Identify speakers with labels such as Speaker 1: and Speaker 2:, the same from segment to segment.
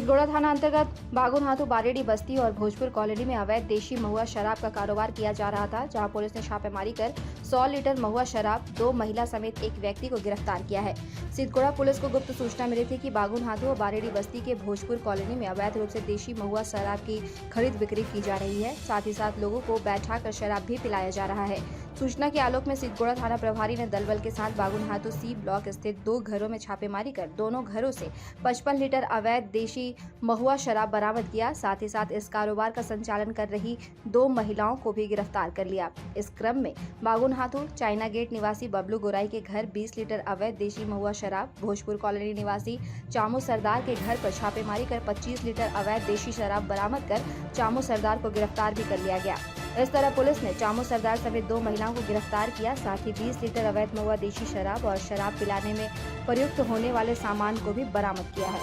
Speaker 1: सिद्धगोड़ा थाना अंतर्गत बागुनहातू बारेडी बस्ती और भोजपुर कॉलोनी में अवैध देशी महुआ शराब का कारोबार किया जा रहा था, जहां पुलिस ने छापेमारी कर 100 लीटर महुआ शराब 2 महिला समेत एक व्यक्ति को गिरफ्तार किया है। सिद्धगोड़ा पुलिस को गुप्त सूचना मिली थी कि बागुनहातू और बारेडी बस्ती के भोजपुर कॉलोनी में अवैध रूप से देशी महुआ शराब की खरीद बिक्री की जा रही है। साथ ही साथ लोगों को बैठाकर शराब भी पिलाया जा रहा है। सूचना के आलोक में सिद्धगोड़ा थाना प्रभारी ने दल बल के साथ बागुनहातू सी ब्लॉक स्थित 2 घरों में छापेमारी कर दोनों घरों से 55 लीटर अवैध देशी महुआ शराब बरामद किया। साथ ही साथ इस कारोबार का संचालन कर रही 2 महिलाओं को भी गिरफ्तार कर लिया। इस क्रम में बागुनहातू चाइना गेट निवासी बबलू गोराई के घर 20 लीटर अवैध देशी महुआ शराब, भोजपुर कॉलोनी निवासी चामू सरदार के घर पर छापेमारी कर 25 लीटर अवैध देशी शराब बरामद कर चामू सरदार को गिरफ्तार भी कर लिया गया। इस तरह पुलिस ने चामू सरदार समेत 2 महिलाओं को गिरफ्तार किया। साथ ही 20 लीटर अवैध महुआ देशी शराब और शराब पिलाने में प्रयुक्त होने वाले सामान को भी बरामद किया है।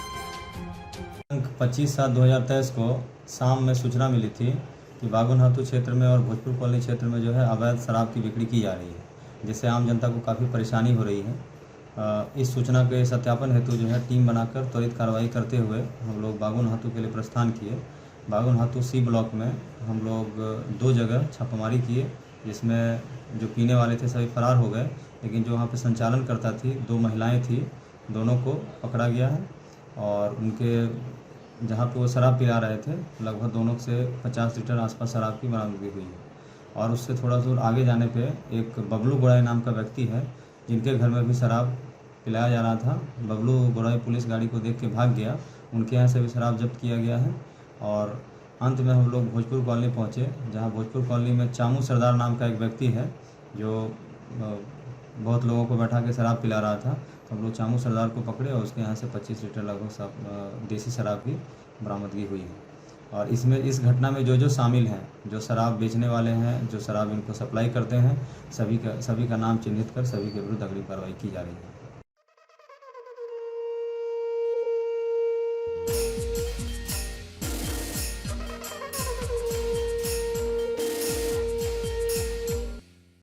Speaker 2: 25/7/2023 को शाम में सूचना मिली थी कि बागुनहातू क्षेत्र में और भोजपुर कॉलोनी क्षेत्र में जो है अवैध शराब की बिक्री की जा रही है, जिससे आम जनता को काफ़ी परेशानी हो रही है। इस सूचना के सत्यापन हेतु जो है टीम बनाकर त्वरित कार्रवाई करते हुए हम लोग बागुनहातू के लिए प्रस्थान किए। बागुनहातू सी ब्लॉक में हम लोग 2 जगह छापामारी किए, जिसमें जो पीने वाले थे सभी फरार हो गए, लेकिन जो वहाँ पे संचालन करता थी 2 महिलाएं थी, दोनों को पकड़ा गया है। और उनके जहाँ पे वो शराब पिला रहे थे लगभग दोनों से 50 लीटर आसपास शराब की बरामदगी हुई है। और उससे थोड़ा दूर आगे जाने पे एक बबलू गोराई नाम का व्यक्ति है, जिनके घर में भी शराब पिलाया जा रहा था। बबलू गोराई पुलिस गाड़ी को देख के भाग गया, उनके यहाँ से भी शराब जब्त किया गया है। और अंत में हम लोग भोजपुर कॉलोनी पहुँचे, जहाँ भोजपुर कॉलोनी में चामू सरदार नाम का एक व्यक्ति है जो बहुत लोगों को बैठा के शराब पिला रहा था। तो हम लोग चामू सरदार को पकड़े और उसके यहाँ से 25 लीटर लगभग देसी शराब की बरामदगी हुई है। और इसमें इस घटना में जो शामिल हैं, जो शराब बेचने वाले हैं, जो शराब इनको सप्लाई करते हैं, सभी का नाम चिन्हित कर सभी के विरुद्ध अगली कार्रवाई की जा रही है।